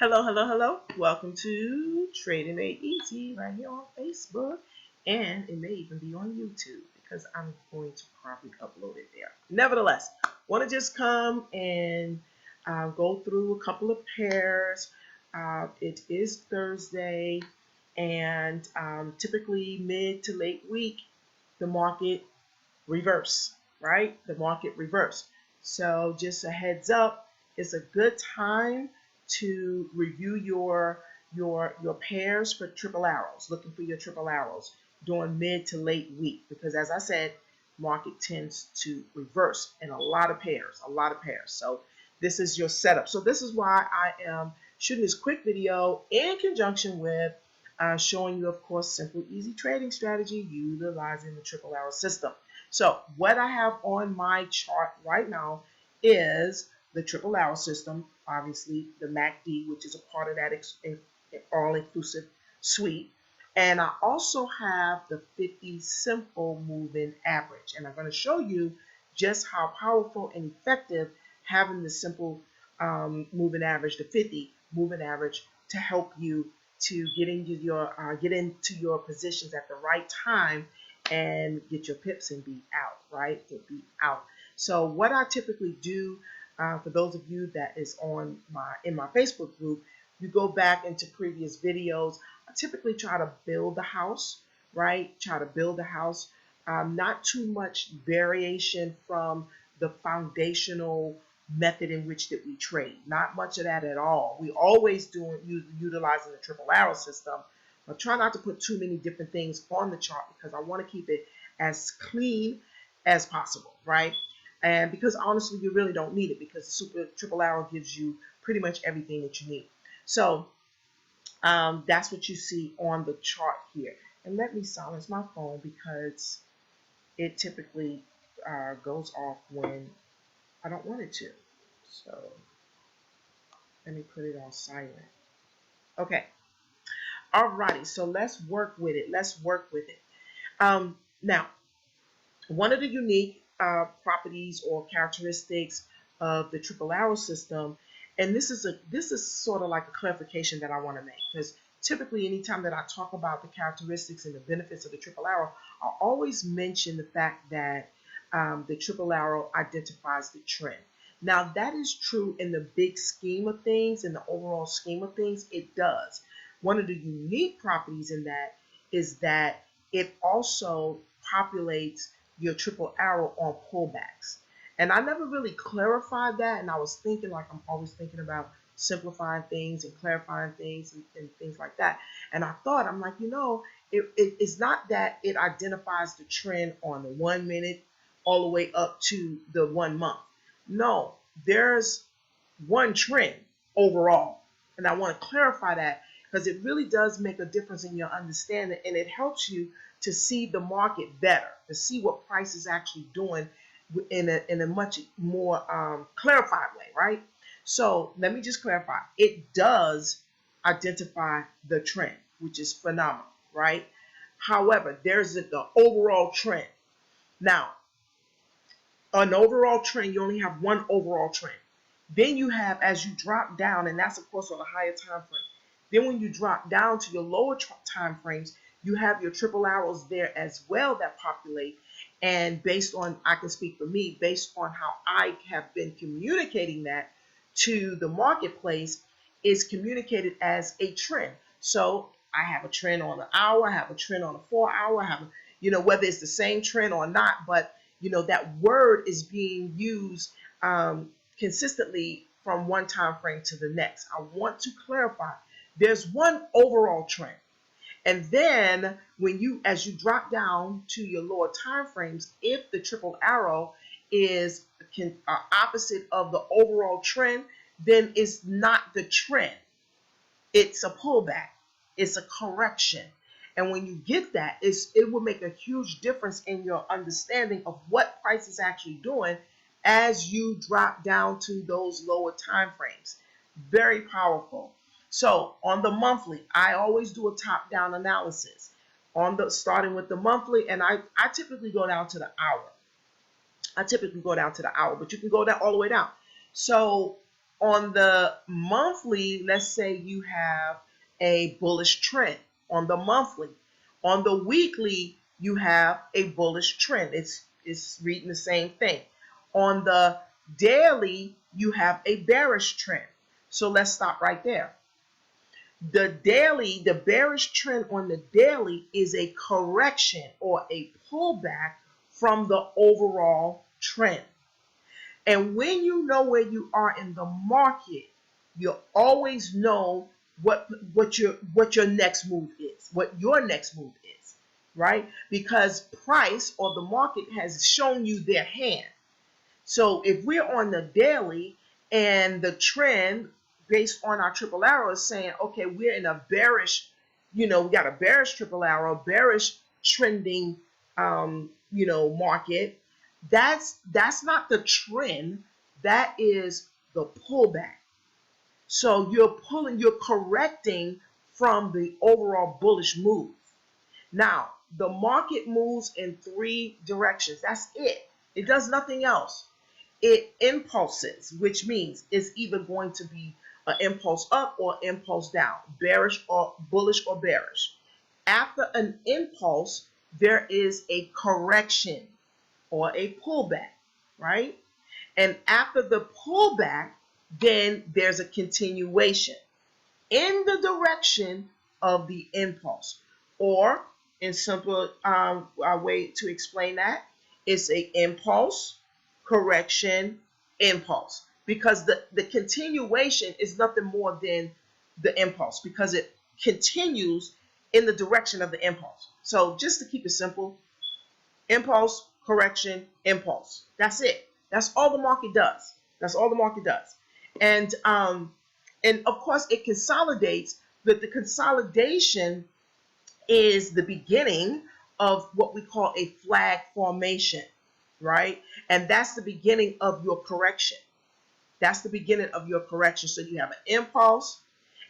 Hello, hello, hello. Welcome to Trading Made Easy right here on Facebook. And it may even be on YouTube because I'm going to probably upload it there. Nevertheless, want to just come and go through a couple of pairs. It is Thursday, and typically mid to late week, the market reverse, right? The market reverse. So just a heads up, it's a good time to review your pairs for triple arrows, looking for your triple arrows during mid to late week, because as I said, market tends to reverse in a lot of pairs, So this is your setup. So this is why I am shooting this quick video in conjunction with showing you, of course, simple, easy trading strategy utilizing the triple arrow system. So what I have on my chart right now is the triple arrow system, obviously the MACD, which is a part of that all-inclusive suite. And I also have the 50 simple moving average. And I'm going to show you just how powerful and effective having the simple moving average, the 50 moving average, to help you to get into your positions at the right time and get your pips and be out, right? To be out. So what I typically do, for those of you that is in my Facebook group, you go back into previous videos. I typically try to build the house, right? Try to build the house. Not too much variation from the foundational method in which that we trade. Not much of that at all. We always utilizing the triple arrow system. But try not to put too many different things on the chart because I want to keep it as clean as possible, right? And because honestly, you really don't need it because the triple arrow gives you pretty much everything that you need. So that's what you see on the chart here. And let me silence my phone because it typically goes off when I don't want it to. So let me put it on silent. Okay. Alrighty, so let's work with it. Now, one of the unique properties or characteristics of the triple arrow system, and this is sort of like a clarification that I want to make, because typically anytime that I talk about the characteristics and the benefits of the triple arrow, I always mention the fact that the triple arrow identifies the trend. Now, that is true in the big scheme of things, in the overall scheme of things, it does. One of the unique properties in that is that it also populates your triple arrow on pullbacks. And I never really clarified that, and I was thinking, like I'm always thinking about simplifying things and clarifying things and things like that. And I thought, I'm like, it's not that it identifies the trend on the 1 minute all the way up to the 1 month. No, there's one trend overall. And I want to clarify that because it really does make a difference in your understanding, and it helps you to see the market better, to see what price is actually doing in a much more clarified way, right? So let me just clarify. It does identify the trend, which is phenomenal, right? However, there's the overall trend. Now, an overall trend, you only have one overall trend. Then you have, as you drop down, and that's of course on a higher time frame. Then when you drop down to your lower time frames, you have your triple arrows there as well that populate. And based on, I can speak for me, based on how I have been communicating that to the marketplace, is communicated as a trend. So I have a trend on the hour, I have a trend on the 4 hour, I have, whether it's the same trend or not, but that word is being used consistently from one time frame to the next. I want to clarify. There's one overall trend. And then as you drop down to your lower time frames, if the triple arrow is opposite of the overall trend, then it's not the trend. It's a pullback. It's a correction. And when you get that, it will make a huge difference in your understanding of what price is actually doing as you drop down to those lower time frames. Very powerful. So on the monthly, I always do a top-down analysis starting with the monthly, and I typically go down to the hour. But you can go down all the way down. So On the monthly, let's say you have a bullish trend on the monthly. On the weekly, you have a bullish trend. It's reading the same thing. On the daily, you have a bearish trend. So let's stop right there. The bearish trend on the daily is a correction or a pullback from the overall trend. And when you know where you are in the market, you'll always know what your next move is, what your next move is, right? Because price or the market has shown you their hand. So if we're on the daily and the trend based on our triple arrow is saying, okay, we're in a bearish, we got a bearish triple arrow, bearish trending, market. That's not the trend. That is the pullback. So you're correcting from the overall bullish move. Now, the market moves in three directions. That's it. It does nothing else. It impulses, which means it's either going to be an impulse up or impulse down, bearish or bullish or bearish. After an impulse, there is a correction or a pullback, right? And after the pullback, then there's a continuation in the direction of the impulse. Or, in simple way to explain that, it's a impulse, correction, impulse. Because the continuation is nothing more than the impulse, because it continues in the direction of the impulse. So just to keep it simple, impulse, correction, impulse. That's it. That's all the market does. That's all the market does. And of course it consolidates, but the consolidation is the beginning of what we call a flag formation, right? And that's the beginning of your correction. That's the beginning of your correction. So you have an impulse,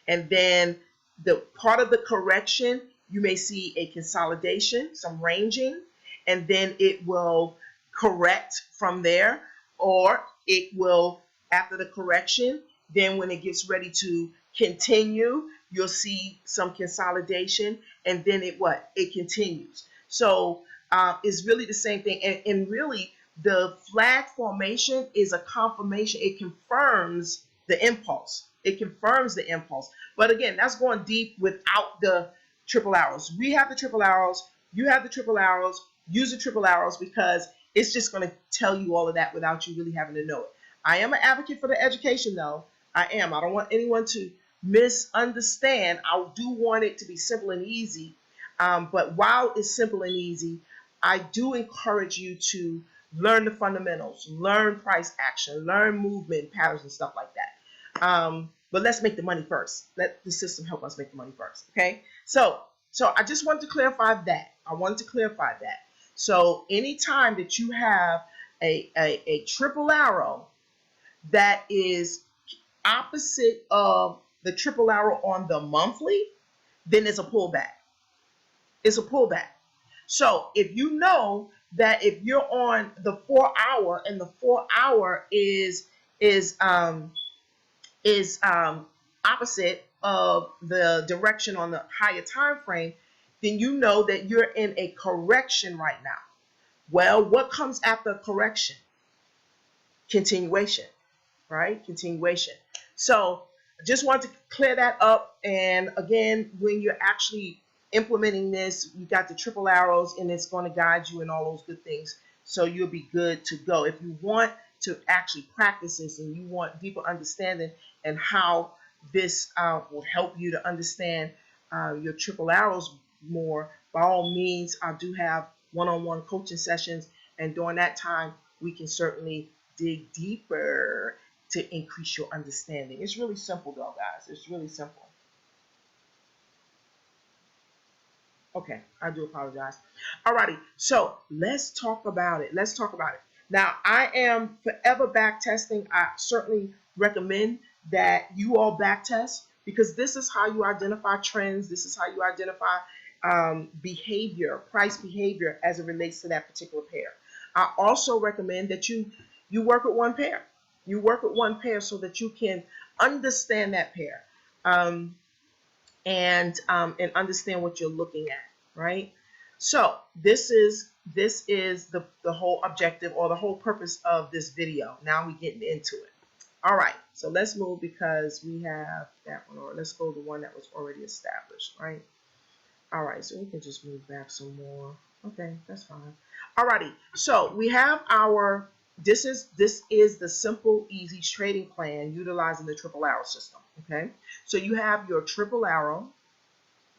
and then the part of the correction, you may see a consolidation, some ranging, and then it will correct from there, or it will, after the correction, then when it gets ready to continue, you'll see some consolidation, and then it continues. So it's really the same thing. And really, the flag formation is a confirmation. It confirms the impulse. It confirms the impulse. But again, that's going deep without the triple arrows. We have the triple arrows. You have the triple arrows. Use the triple arrows, because it's just going to tell you all of that without you really having to know it. I am an advocate for the education, though. I am. I don't want anyone to misunderstand. I do want it to be simple and easy. But while it's simple and easy, I do encourage you to learn the fundamentals, learn price action, learn movement patterns and stuff like that. But let's make the money first. Let the system help us make the money first. Okay? So I just wanted to clarify that. So anytime that you have a triple arrow that is opposite of the triple arrow on the monthly, then it's a pullback. It's a pullback. So if you know that if you're on the 4 hour and the 4 hour is opposite of the direction on the higher time frame, then you know that you're in a correction right now. Well, what comes after correction? Continuation, right? Continuation. So I just want to clear that up. And again, when you're actually implementing this, you got the triple arrows, and it's going to guide you in all those good things. So you'll be good to go. If you want to actually practice this and you want deeper understanding and how this will help you to understand your triple arrows more, by all means, I do have one-on-one coaching sessions, and during that time we can certainly dig deeper to increase your understanding. It's really simple though, guys. It's really simple. Okay, I do apologize. Alrighty, so let's talk about it. Now, I am forever back testing. I certainly recommend that you all back test, because this is how you identify trends. This is how you identify behavior, price behavior as it relates to that particular pair. I also recommend that you work with one pair. You work with one pair so that you can understand that pair, um, and understand what you're looking at, right? So this is the whole objective or the whole purpose of this video. Now we're getting into it. All right, so let's move because we have that one, or let's go to one that was already established, right? All right, so we can just move back some more. Okay, that's fine. All righty, so we have our, this is the simple, easy trading plan utilizing the triple arrow system, okay? So you have your triple arrow,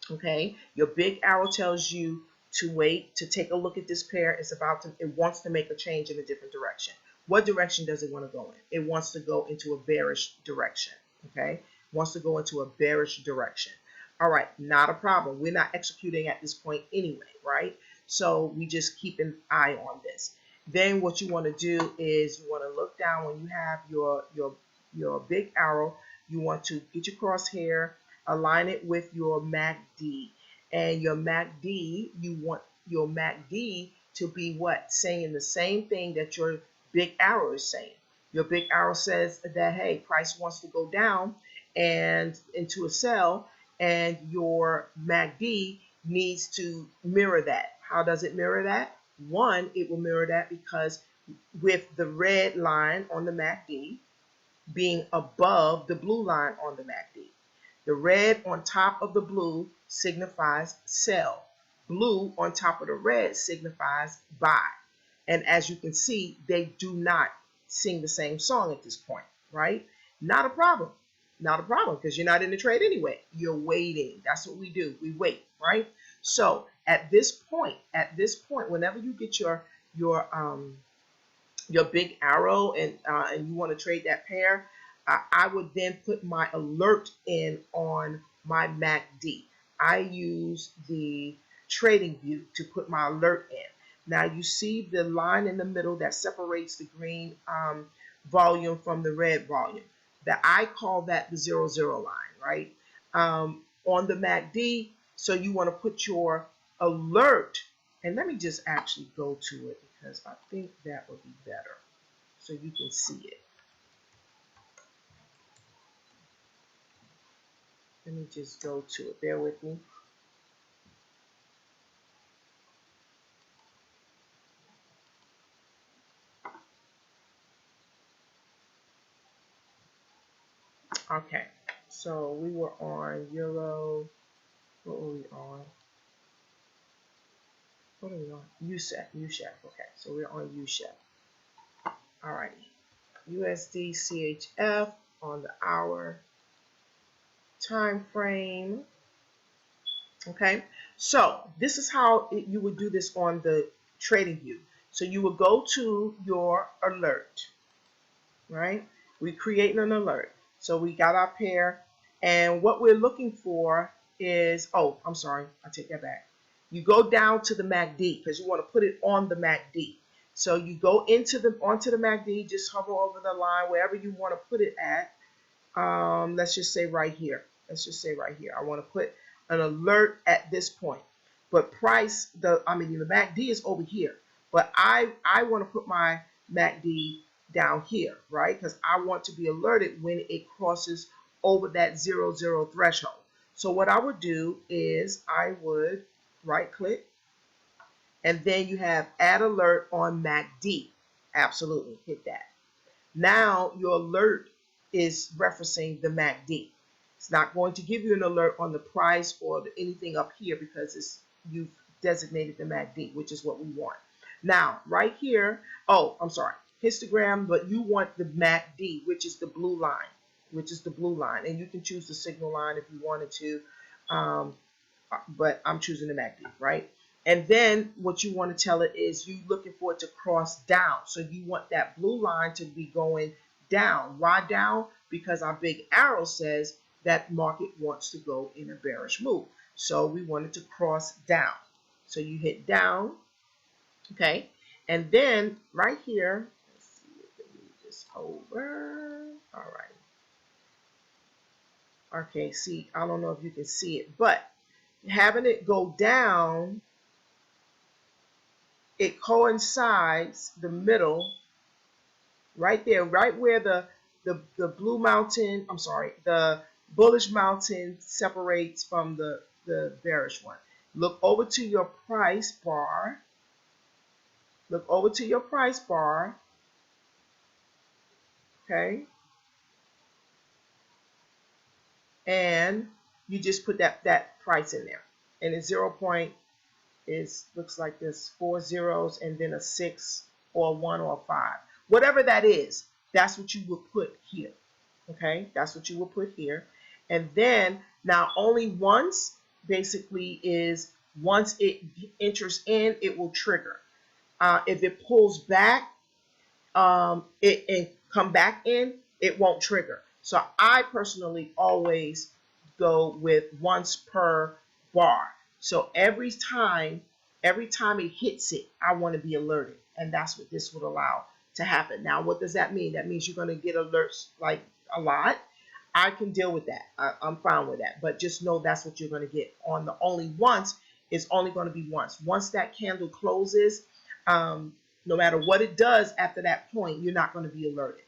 okay? Your big arrow tells you to wait, to take a look at this pair. It wants to make a change in a different direction. What direction does it want to go in? It wants to go into a bearish direction, okay? It wants to go into a bearish direction. All right, not a problem. We're not executing at this point anyway, right? So we just keep an eye on this. Then what you want to do is you want to look down when you have your big arrow. You want to get your crosshair, align it with your MACD. And your MACD, you want your MACD to be what? Saying the same thing that your big arrow is saying. Your big arrow says that, hey, price wants to go down and into a sell, and your MACD needs to mirror that. How does it mirror that? One, it will mirror that because with the red line on the MACD being above the blue line on the MACD. The red on top of the blue signifies sell. Blue on top of the red signifies buy. And as you can see, they do not sing the same song at this point, right? Not a problem. Not a problem because you're not in the trade anyway. You're waiting. That's what we do. We wait, right? So at this point, whenever you get your big arrow and you want to trade that pair, I would then put my alert in on my MACD. I use the trading view to put my alert in. Now you see the line in the middle that separates the green volume from the red volume. That I call that the 0, 0 line, right? On the MACD, so you want to put your alert, and let me just actually go to it because I think that would be better so you can see it. Let me just go to it. Bear with me. Okay, so we were on Euro. What were we on? What are we on? USEP. Okay, so we're on USEP. Alrighty. USD CHF on the hour time frame. Okay, so this is how you would do this on the trading view. So you would go to your alert, right? We're creating an alert. So we got our pair, and what we're looking for is, oh, I'm sorry, I take that back. You go down to the MACD because you want to put it on the MACD. So you go onto the MACD, just hover over the line wherever you want to put it at. Let's just say right here. I want to put an alert at this point. But the MACD is over here. But I want to put my MACD down here, right? Because I want to be alerted when it crosses over that 0, 0 threshold. So what I would do is I would right click, and then you have add alert on MACD. Absolutely, hit that. Now your alert is referencing the MACD. It's not going to give you an alert on the price or anything up here because you've designated the MACD, which is what we want. Now, right here, oh, I'm sorry, histogram, but you want the MACD, which is the blue line, and you can choose the signal line if you wanted to, but I'm choosing the MACD, right? And then what you want to tell it is you looking for it to cross down. So you want that blue line to be going down. Why down? Because our big arrow says that market wants to go in a bearish move. So we want it to cross down. So you hit down, okay? And then right here, let's see, let me move this over. All right. Okay, see, I don't know if you can see it, but having it go down, it coincides the middle right there, right where the blue mountain, I'm sorry, the bullish mountain separates from the bearish one. Look over to your price bar. Look over to your price bar. Okay. And you just put that price in there. And it's 0 point is looks like there's 4 zeros and then a 6 or a 1 or a 5. Whatever that is, that's what you would put here. Okay, that's what you will put here. And then now only once basically is once it enters in, it will trigger. If it pulls back, it and come back in, it won't trigger. So I personally always go with once per bar. So every time it hits it, I want to be alerted, and that's what this would allow to happen. Now, what does that mean? That means you're going to get alerts like a lot. I can deal with that. I'm fine with that. But just know that's what you're going to get. On the only once, it's only going to be once. Once that candle closes, no matter what it does after that point, you're not going to be alerted.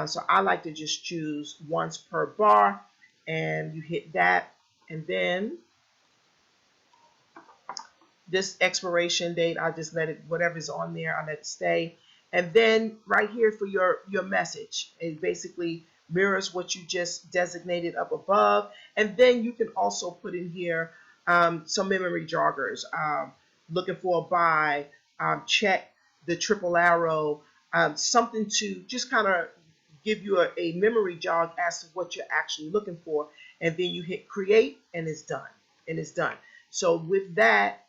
So I like to just choose once per bar, and you hit that. And then this expiration date, I just let it, whatever's on there, I let it stay. And then right here for your message, it basically mirrors what you just designated up above. And then you can also put in here some memory joggers, looking for a buy, check the triple arrow, something to just kind of give you a memory jog as to what you're actually looking for. And then you hit create, and it's done. And it's done. So with that,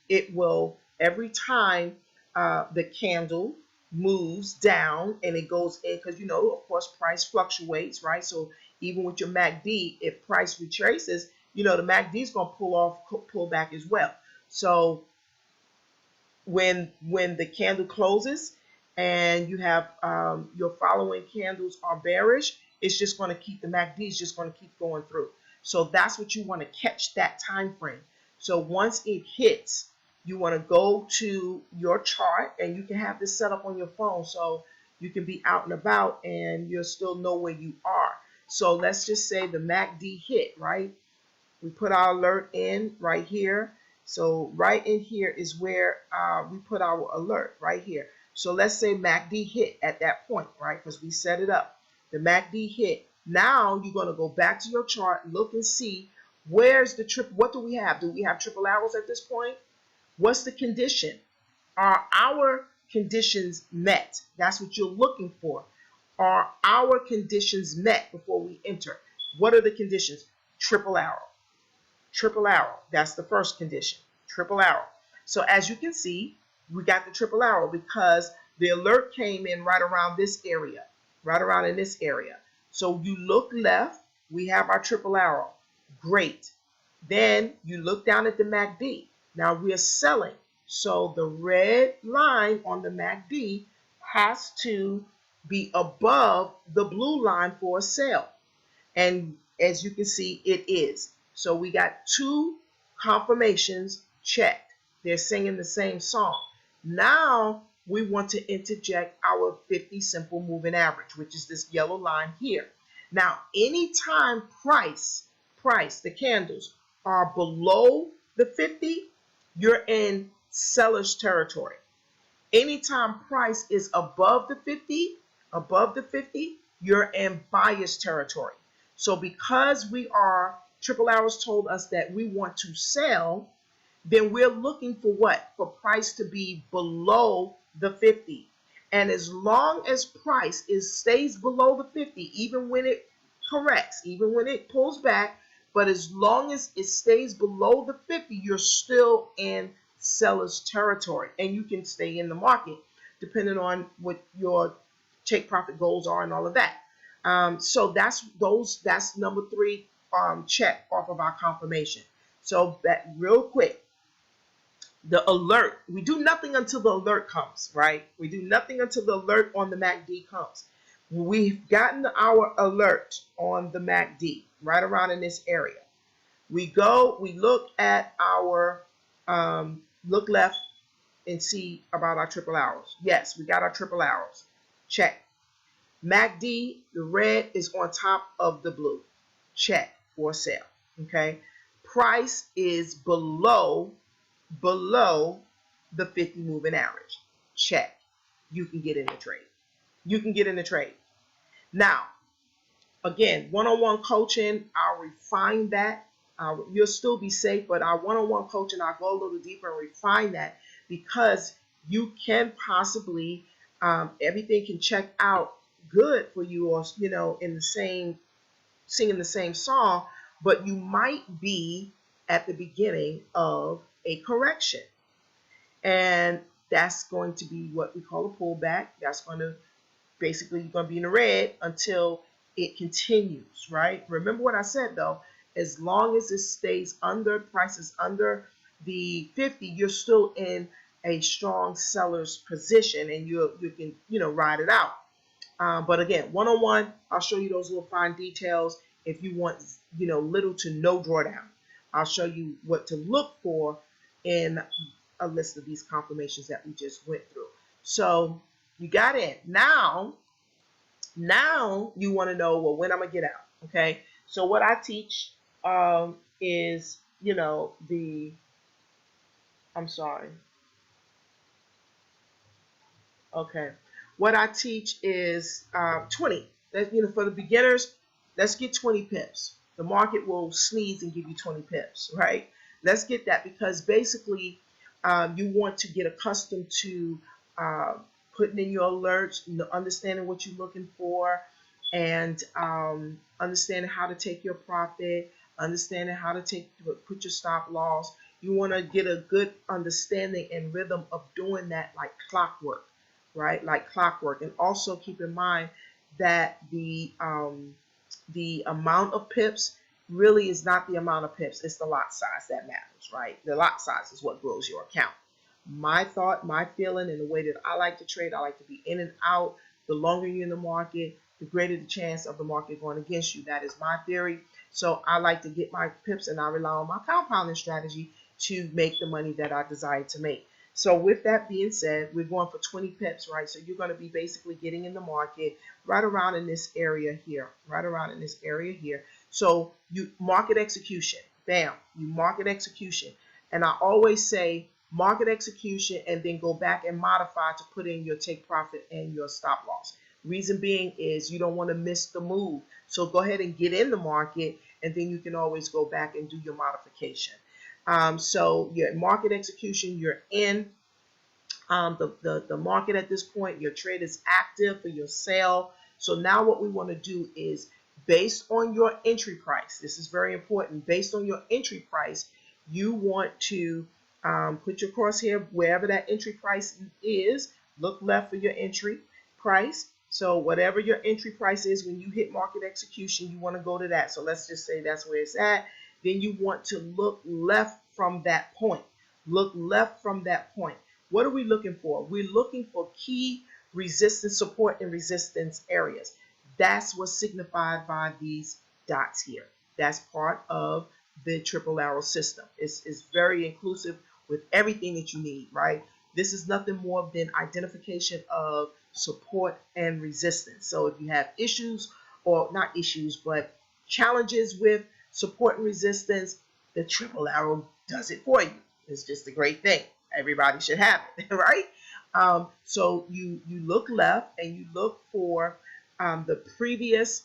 it will, every time the candle moves down and it goes in, because you know, of course, price fluctuates, right? So even with your MACD, if price retraces, you know, the MACD is going to pull back as well. So when the candle closes and you have your following candles are bearish, it's just going to keep, the MACD is just going to keep going through. So that's what you want to catch, that time frame. So once it hits, you want to go to your chart, and you can have this set up on your phone so you can be out and about and you'll still know where you are. So let's just say the MACD hit, right? We put our alert in right here. So right in here is where we put our alert right here. So let's say MACD hit at that point, right? Because we set it up. The MACD hit. Now you're going to go back to your chart, look and see where's the triple. What do we have? Do we have triple arrows at this point? What's the condition? Are our conditions met? That's what you're looking for. Are our conditions met before we enter? What are the conditions? Triple arrow. Triple arrow. That's the first condition. Triple arrow. So as you can see, we got the triple arrow because the alert came in right around this area, right around in this area. So you look left, we have our triple arrow. Great. Then you look down at the MACD. Now we are selling. So the red line on the MACD has to be above the blue line for a sell. And as you can see, it is. So we got two confirmations checked. They're singing the same song. Now we want to interject our 50 simple moving average, which is this yellow line here. Now, anytime price, the candles are below the 50, you're in seller's territory. Anytime price is above the 50, you're in buyer's territory. So because triple arrows told us that we want to sell, then we're looking for what? For price to be below the 50. And as long as price stays below the 50, even when it corrects, even when it pulls back, but as long as it stays below the 50, you're still in seller's territory, and you can stay in the market depending on what your take profit goals are and all of that. So that's number 3 check off of our confirmation. So that real quick, the alert, we do nothing until the alert comes, right? We do nothing until the alert on the MACD comes. We've gotten our alert on the MACD right around in this area. We look at our, look left and see about our triple arrows. Yes, we got our triple arrows. Check. MACD, the red is on top of the blue. Check for sale. Okay. Price is below the 50 moving average. Check. You can get in the trade. You can get in the trade. Now, again, one-on-one coaching, I'll refine that. You'll still be safe, but our one-on-one coaching, I'll go a little deeper and refine that, because you can possibly, everything can check out good for you, or in the same, singing the same song, but you might be at the beginning of a correction, and that's going to be what we call a pullback. That's going to basically, you're going to be in the red until it continues, right? Remember what I said though, as long as it stays under, prices under the 50, you're still in a strong seller's position, and you can ride it out. But again, one-on-one, I'll show you those little fine details. If you want little to no drawdown, I'll show you what to look for in a list of these confirmations that we just went through. So you got it. Now you want to know, well, when I'm gonna get out. Okay, so what I teach is I'm sorry. Okay, what I teach is 20. That, for the beginners, let's get 20 pips. The market will sneeze and give you 20 pips, right? Let's get that, because basically you want to get accustomed to putting in your alerts, understanding what you're looking for, and understanding how to take your profit, understanding how to put your stop loss. You want to get a good understanding and rhythm of doing that like clockwork, right? Like clockwork. And also keep in mind that the amount of pips really is not the amount of pips, it's the lot size that matters, right? The lot size is what grows your account. My thought, my feeling, and the way that I like to trade, I like to be in and out. The longer you're in the market, the greater the chance of the market going against you. That is my theory. So I like to get my pips, and I rely on my compounding strategy to make the money that I desire to make. So with that being said, we're going for 20 pips, right? So you're going to be basically getting in the market right around in this area here, So you market execution, bam, you market execution. And I always say market execution and then go back and modify to put in your take profit and your stop loss. Reason being is you don't want to miss the move. So go ahead and get in the market, and then you can always go back and do your modification. So your market execution, you're in the market at this point. Your trade is active for your sale. So now what we want to do is, based on your entry price, this is very important, based on your entry price, you want to put your crosshair wherever that entry price is. Look left for your entry price. So whatever your entry price is, when you hit market execution, you want to go to that. So let's just say that's where it's at. Then you want to look left from that point. Look left from that point. What are we looking for? We're looking for key resistance, support, and resistance areas. That's what's signified by these dots here. That's part of the triple arrow system. It's very inclusive with everything that you need, right? This is nothing more than identification of support and resistance. So if you have issues, or not issues, but challenges with support and resistance, the triple arrow does it for you. It's just a great thing. Everybody should have it, right? So you look left and you look for the previous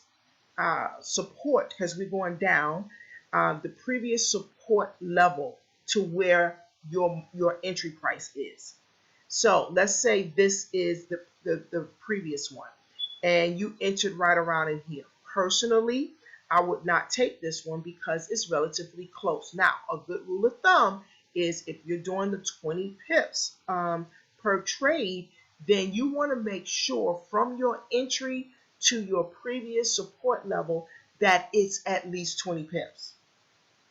support, because we're going down, the previous support level to where your entry price is. So let's say this is the previous one, and you entered right around in here. Personally, I would not take this one because it's relatively close. Now, a good rule of thumb is if you're doing the 20 pips per trade, then you want to make sure from your entry to your previous support level that it's at least 20 pips.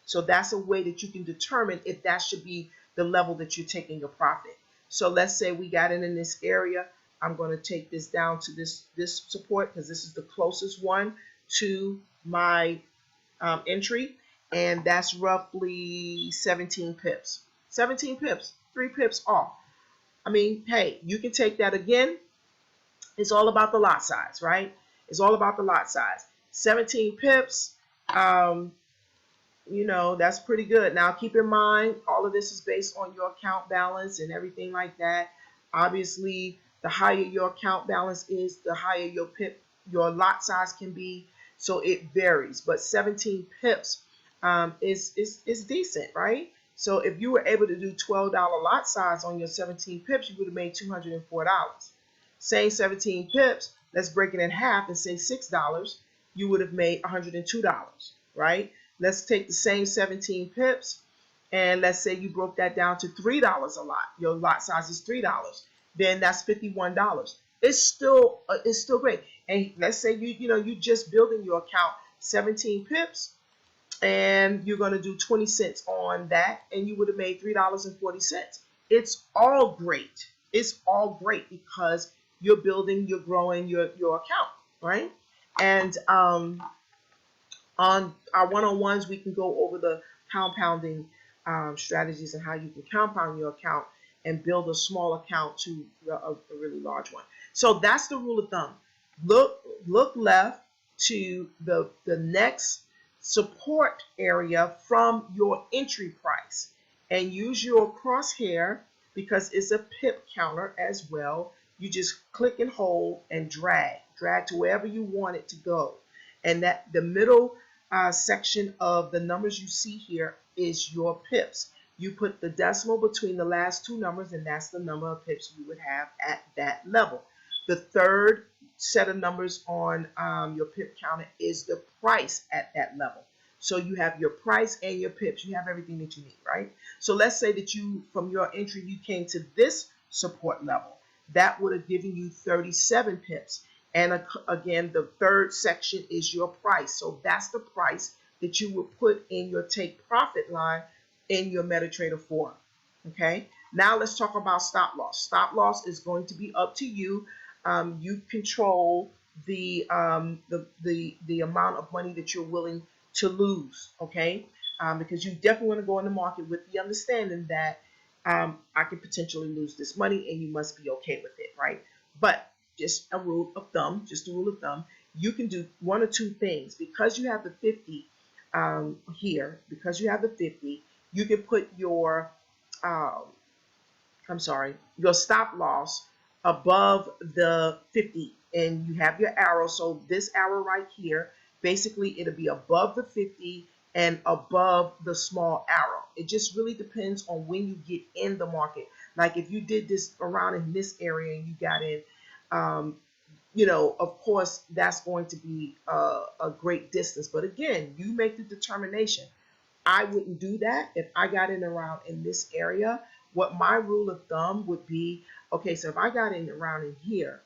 So that's a way that you can determine if that should be the level that you're taking your profit. So let's say we got in this area. I'm going to take this down to this support, because this is the closest one to my entry, and that's roughly 17 pips. 17 pips, 3 pips off. I mean, hey, you can take that again It's all about the lot size, right? It's all about the lot size. 17 pips, um, that's pretty good. Now, keep in mind, all of this is based on your account balance and everything like that. Obviously, the higher your account balance is, the higher your lot size can be. So it varies. But 17 pips is decent, right? So if you were able to do $12 lot size on your 17 pips, you would have made $204. Same 17 pips, let's break it in half and say $6, you would have made $102, right? Let's take the same 17 pips and let's say you broke that down to $3 a lot. Your lot size is $3. Then that's $51. It's still great. And let's say you just building your account 17 pips and you're going to do 20 cents on that and you would have made $3.40. It's all great. It's all great because you're building, you're growing your account, right? And on our one-on-ones, we can go over the compounding strategies and how you can compound your account and build a small account to a really large one. So that's the rule of thumb. Look left to the next support area from your entry price and use your crosshair because it's a pip counter as well. You just click and hold and drag to wherever you want it to go. And that the middle section of the numbers you see here is your pips. You put the decimal between the last two numbers, and that's the number of pips you would have at that level. The third set of numbers on your pip counter is the price at that level. So you have your price and your pips. You have everything that you need, right? So let's say that from your entry, you came to this support level. That would have given you 37 pips. And again, the third section is your price. So that's the price that you would put in your take profit line in your MetaTrader 4. Okay. Now let's talk about stop loss. Stop loss is going to be up to you. You control the amount of money that you're willing to lose. Okay. Because you definitely want to go in the market with the understanding that I could potentially lose this money and you must be okay with it, right? But just a rule of thumb, you can do one or two things. Because you have the 50 here, because you have the 50, you can put your your stop loss above the 50 and you have your arrow. So this arrow right here, basically it'll be above the 50 and above the small arrow. It just really depends on when you get in the market. Like if you did this around in this area and you got in, of course, that's going to be a great distance. But again, you make the determination. I wouldn't do that if I got in around in this area. What my rule of thumb would be, okay, so if I got in around in here,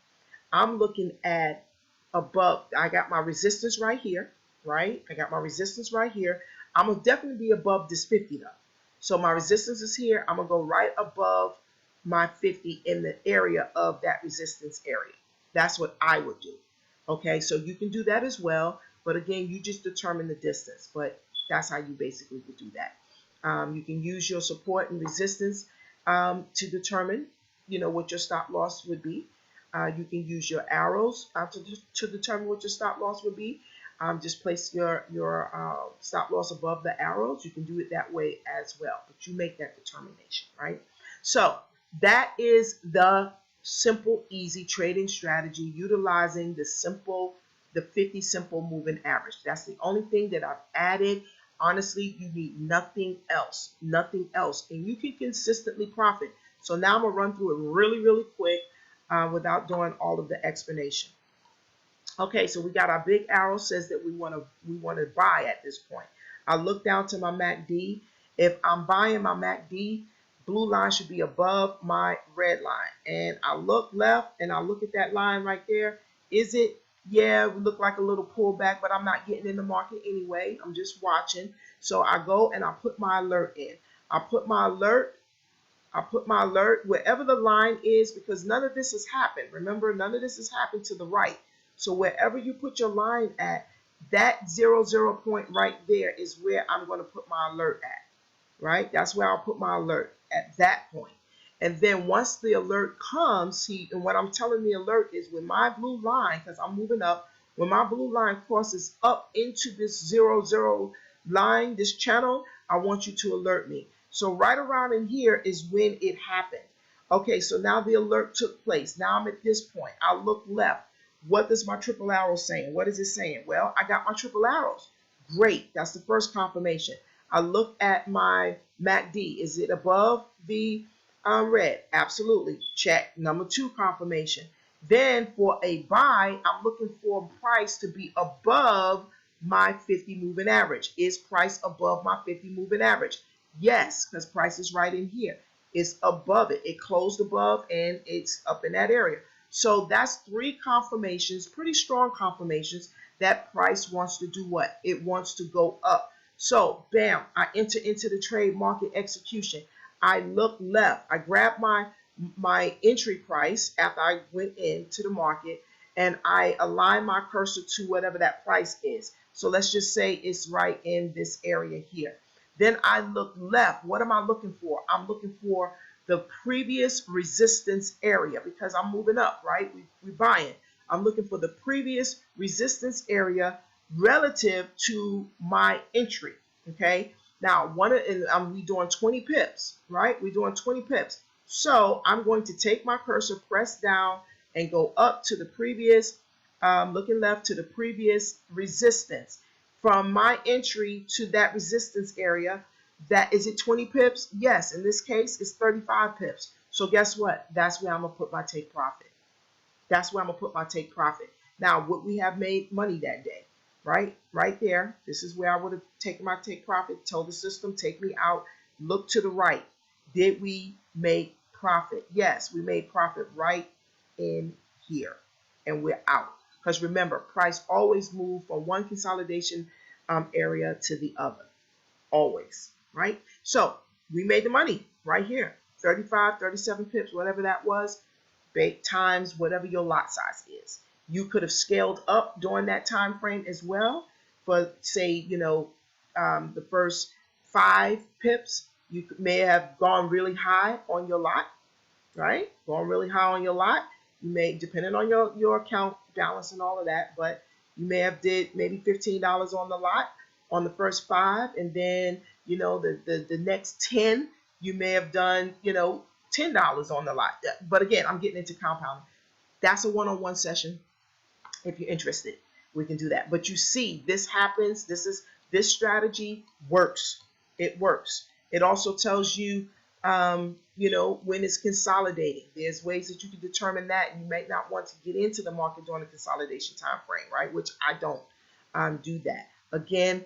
I'm looking at above, I got my resistance right here, right? I got my resistance right here. I'm going to definitely be above this 50 though. So my resistance is here. I'm going to go right above my 50 in the area of that resistance area. That's what I would do. Okay, so you can do that as well. But again, you just determine the distance. But that's how you basically would do that. You can use your support and resistance to determine, what your stop loss would be. You can use your arrows to determine what your stop loss would be. Just place your stop loss above the arrows. You can do it that way as well, but you make that determination, right? So that is the simple, easy trading strategy utilizing the 50 simple moving average. That's the only thing that I've added. Honestly, you need nothing else, and you can consistently profit. So now I'm gonna run through it really, really quick without doing all of the explanation. Okay, so we got our big arrow says that we want to buy at this point. I look down to my MACD. If I'm buying my MACD, blue line should be above my red line. And I look left and I look at that line right there. Is it? Yeah, it look like a little pullback, but I'm not getting in the market anyway. I'm just watching. So I go and I put my alert in. I put my alert wherever the line is, because none of this has happened. Remember, none of this has happened to the right. So wherever you put your line at, that 00 point right there is where I'm going to put my alert at, right? That's where I'll put my alert at that point. And then once the alert comes, see, and what I'm telling the alert is when my blue line, because I'm moving up, when my blue line crosses up into this 0, 0 line, this channel, I want you to alert me. So right around in here is when it happened. Okay, so now the alert took place. Now I'm at this point. I look left. What does my triple arrow saying? What is it saying? Well, I got my triple arrows. Great. That's the first confirmation. I look at my MACD. Is it above the red? Absolutely. Check. Number 2 confirmation. Then for a buy, I'm looking for price to be above my 50 moving average. Is price above my 50 moving average? Yes, because price is right in here. It's above it. It closed above and it's up in that area. So that's 3 confirmations, pretty strong confirmations that price wants to do what? It wants to go up. So bam, I enter into the trade market execution. I look left. I grab my entry price after I went into the market and I align my cursor to whatever that price is. So let's just say it's right in this area here. Then I look left. What am I looking for? I'm looking for the previous resistance area because I'm moving up, right? We're buying. I'm looking for the previous resistance area relative to my entry, okay? Now, we doing 20 pips, right? We're doing 20 pips. So I'm going to take my cursor, press down, and go up to the previous, looking left to the previous resistance. From my entry to that resistance area, is it 20 pips? Yes, in this case, it's 35 pips. So guess what? That's where I'm going to put my take profit. That's where I'm going to put my take profit. Now, would we have made money that day? Right? Right there. This is where I would have taken my take profit, told the system, take me out, look to the right. Did we make profit? Yes, we made profit right in here. And we're out. Because remember, price always moves from one consolidation area to the other. Always. Right? So we made the money right here. 35, 37 pips, whatever that was, times whatever your lot size is. You could have scaled up during that time frame as well for, say, the first 5 pips. You may have gone really high on your lot, right? Gone really high on your lot. You may, depending on your account balance and all of that, but you may have did maybe $15 on the lot on the first 5, and then the next 10 you may have done $10 on the lot. But again, I'm getting into compounding. That's a one-on-one session. If you're interested, we can do that. But you see, this happens. This strategy works. It works. It also tells you, when it's consolidating. There's ways that you can determine that, and you may not want to get into the market during the consolidation time frame, right? Which I don't do that. Again,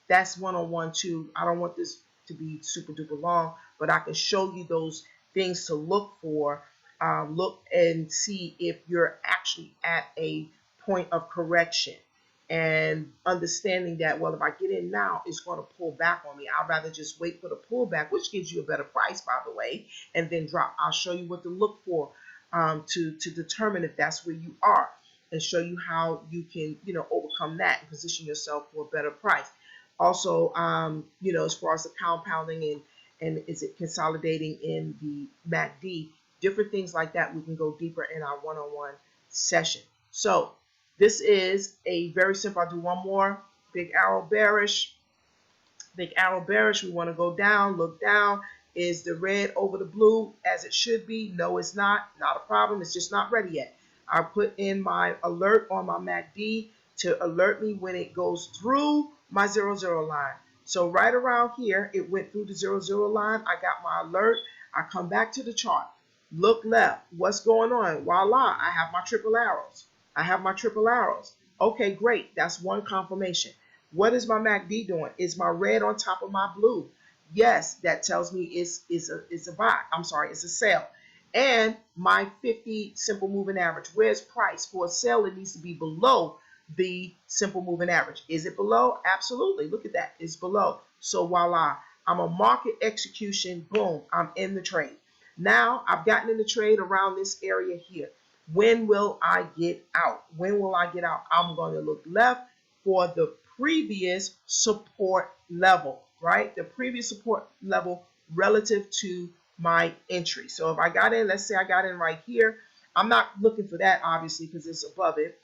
that's one-on-one too. I don't want this to be super duper long, but I can show you those things to look for. Look and see if you're actually at a point of correction, and understanding that, well, if I get in now, it's going to pull back on me. I'd rather just wait for the pullback, which gives you a better price, by the way, and then drop. I'll show you what to look for to determine if that's where you are, and show you how you can, overcome that and position yourself for a better price. Also, as far as the compounding and is it consolidating in the MACD, different things like that, we can go deeper in our one-on-one session. So this is a very simple. I'll do one more. Big arrow bearish. Big arrow bearish. We want to go down, look down. Is the red over the blue as it should be? No, it's not. Not a problem. It's just not ready yet. I put in my alert on my MACD to alert me when it goes through my 0, 0 line. So right around here, it went through the 0, 0 line. I got my alert. I come back to the chart. Look left. What's going on? Voila, I have my triple arrows. I have my triple arrows. Okay, great. That's one confirmation. What is my MACD doing? Is my red on top of my blue? Yes, that tells me it's a buy. I'm sorry, it's a sell. And my 50 simple moving average. Where's price? For a sell, it needs to be below the simple moving average. Is it below? Absolutely. Look at that. It's below. So voila, I'm a market execution. Boom, I'm in the trade. Now I've gotten in the trade around this area here. When will I get out? When will I get out? I'm going to look left for the previous support level, right? The previous support level relative to my entry. So if I got in, let's say I got in right here, I'm not looking for that obviously because it's above it.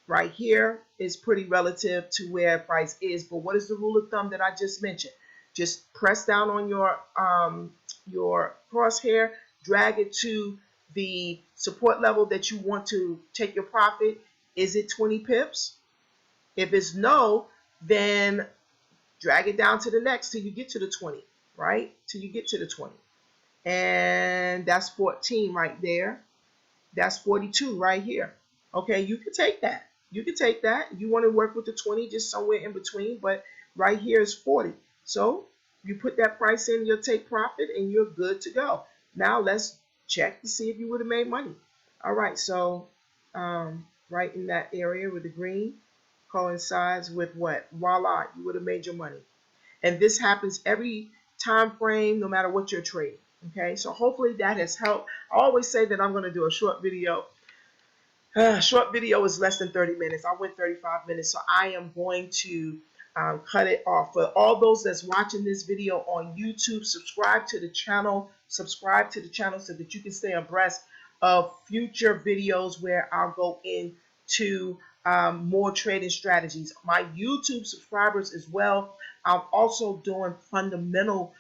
Right here is pretty relative to where price is, but what is the rule of thumb that I just mentioned? Just press down on your crosshair, drag it to the support level that you want to take your profit. Is it 20 pips? If it's no, then drag it down to the next till you get to the 20, right? Till you get to the 20. And that's 14 right there. That's 42 right here. Okay, you can take that. You can take that. You want to work with the 20 just somewhere in between, but right here is 40. So you put that price in your take profit and you're good to go. Now let's check to see if you would have made money. All right, so right in that area with the green coincides with what? Voila, you would have made your money. And this happens every time frame, no matter what you're trading. Okay, so hopefully that has helped. I always say that I'm going to do a short video. Short video is less than 30 minutes. I went 35 minutes, so I am going to cut it off. For all those that's watching this video on YouTube, subscribe to the channel. Subscribe to the channel so that you can stay abreast of future videos where I'll go into more trading strategies. My YouTube subscribers as well. I'm also doing fundamental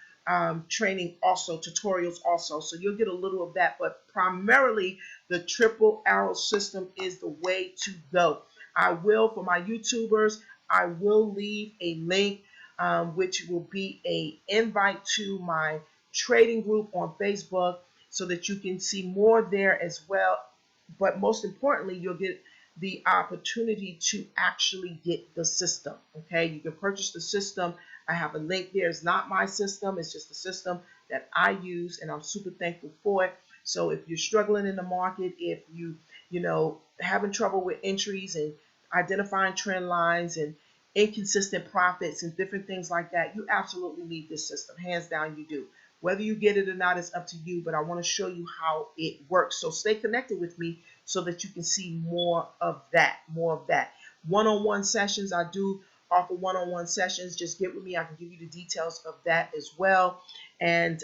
training also, tutorials also. So you'll get a little of that, but primarily the triple arrow system is the way to go. I will, for my YouTubers, I will leave a link which will be an invite to my trading group on Facebook so that you can see more there as well. But most importantly, you'll get the opportunity to actually get the system. Okay, you can purchase the system. I have a link there. It's not my system, it's just the system that I use, and I'm super thankful for it. So if you're struggling in the market, if you having trouble with entries and identifying trend lines and inconsistent profits and different things like that, you absolutely need this system. Hands down, you do. Whether you get it or not is up to you, but I want to show you how it works. So stay connected with me so that you can see more of that, One-on-one sessions, I do offer one-on-one sessions. Just get with me. I can give you the details of that as well. And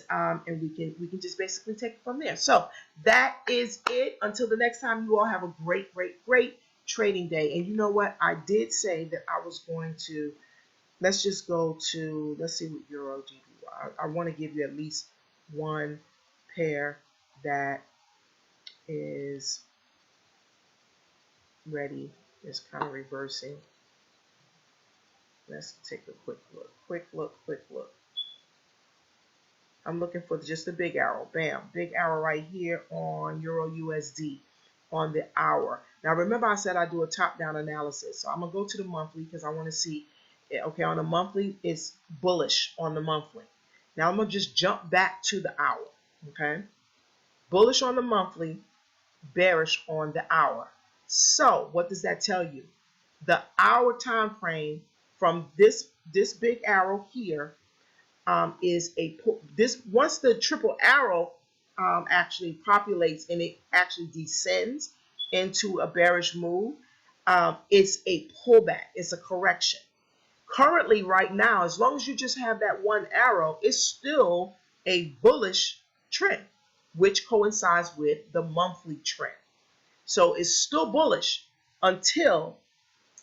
we can just basically take it from there. So that is it. Until the next time, you all have a great, great, great trading day. And you know what? I did say that I was going to, let's just go to, let's see what Euro GBY. I want to give you at least one pair that is ready. It's kind of reversing. Let's take a quick look. I'm looking for just a big arrow. Bam, big arrow right here on Euro USD on the hour. Now remember I said I do a top-down analysis. So I'm going to go to the monthly because I want to see, okay, on the monthly, it's bullish on the monthly. Now I'm going to just jump back to the hour, okay? Bullish on the monthly, bearish on the hour. So what does that tell you? The hour time frame from this big arrow here is once the triple arrow actually populates and it actually descends into a bearish move, it's a pullback, it's a correction. Currently right now, as long as you just have that one arrow, it's still a bullish trend, which coincides with the monthly trend. So it's still bullish until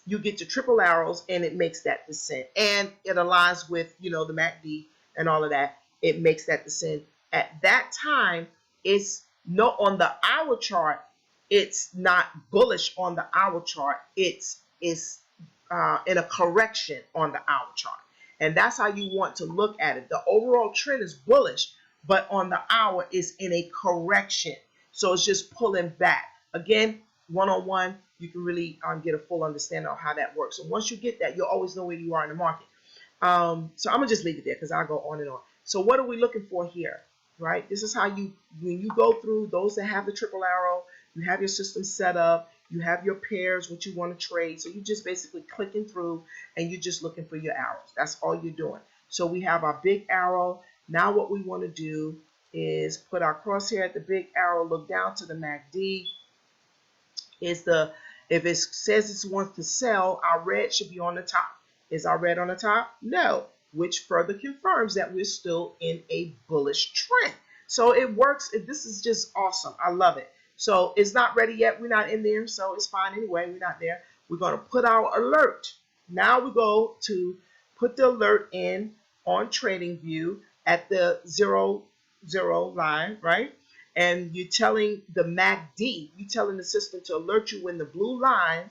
you get to triple arrows and it makes that descent. And it aligns with, the MACD and all of that. It makes that descent. At that time, it's no, on the hour chart, it's not bullish on the hour chart. It's in a correction on the hour chart. And that's how you want to look at it. The overall trend is bullish, but on the hour is in a correction. So it's just pulling back. Again, one-on-one, you can really get a full understanding of how that works. And once you get that, you'll always know where you are in the market. So I'm going to just leave it there because I'll go on and on. So what are we looking for here, right? This is how when you go through those that have the triple arrow, you have your system set up, you have your pairs, what you want to trade. So you're just basically clicking through and you're just looking for your arrows. That's all you're doing. So we have our big arrow. Now what we want to do is put our crosshair at the big arrow, look down to the MACD. If it says it wants to sell, our red should be on the top. Is our red on the top? No, which further confirms that we're still in a bullish trend. So it works. This is just awesome. I love it. So it's not ready yet. We're not in there, so it's fine anyway. We're not there. We're going to put our alert. Now we go to put the alert in on Trading View at the 0, 0 line, right? And you're telling the MACD, you're telling the system to alert you when the blue line,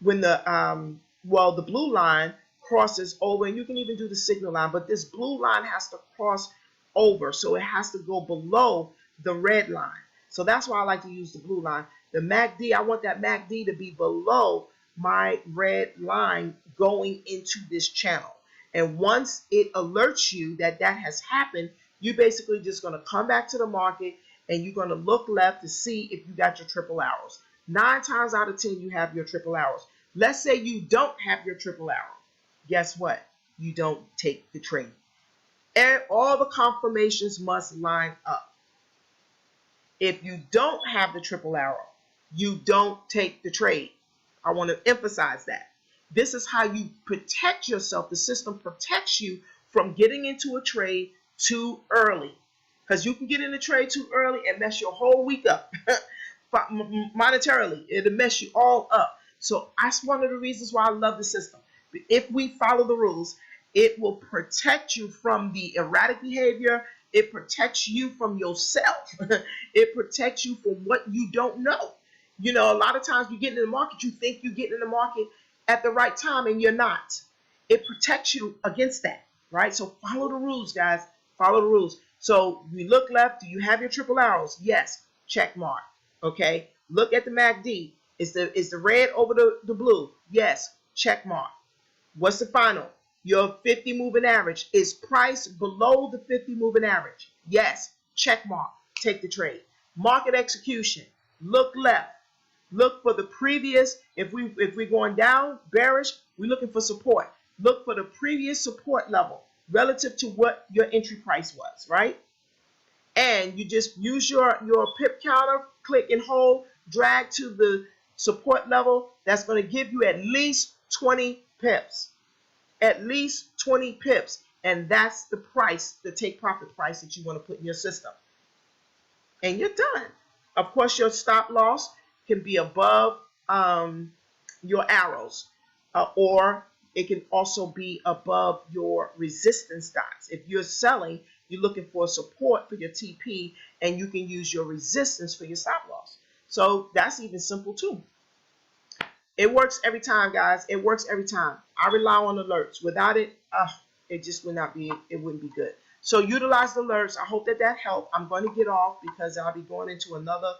when the blue line crosses over, and you can even do the signal line, but this blue line has to cross over, so it has to go below the red line. So that's why I like to use the blue line. The MACD, I want that MACD to be below my red line going into this channel. And once it alerts you that that has happened, you're basically just going to come back to the market and you're going to look left to see if you got your triple arrows. 9 times out of 10, you have your triple arrows. Let's say you don't have your triple arrow. Guess what? You don't take the trade. And all the confirmations must line up. If you don't have the triple arrow, you don't take the trade. I want to emphasize that. This is how you protect yourself. The system protects you from getting into a trade too early. Because you can get in a trade too early and mess your whole week up. Monetarily, it'll mess you all up. So that's one of the reasons why I love the system. If we follow the rules, it will protect you from the erratic behavior. It protects you from yourself. It protects you from what you don't know. You know, a lot of times you get in the market, you think you're getting in the market at the right time, and you're not. It protects you against that, right? So follow the rules, guys. Follow the rules. So we look left. Do you have your triple arrows? Yes. Check mark. Okay. Look at the MACD. Is the red over the blue? Yes. Check mark. What's the final? Your 50 moving average. Is price below the 50 moving average? Yes. Check mark. Take the trade. Market execution. Look left. Look for the previous. If we're going down, bearish, we're looking for support. Look for the previous support level relative to what your entry price was, right? And you just use your pip counter, click and hold, drag to the support level. That's going to give you at least 20 pips. At least 20 pips. And that's the price, the take profit price that you want to put in your system. And you're done. Of course, your stop loss can be above your arrows, or it can also be above your resistance dots. If you're selling, you're looking for support for your TP, and you can use your resistance for your stop loss. So that's even simple too. It works every time, guys. It works every time. I rely on alerts. Without it, it just would not be. It wouldn't be good. So utilize the alerts. I hope that helped. I'm going to get off because I'll be going into another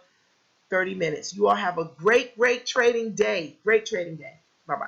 30 minutes. You all have a great trading day. Great trading day. Bye-bye.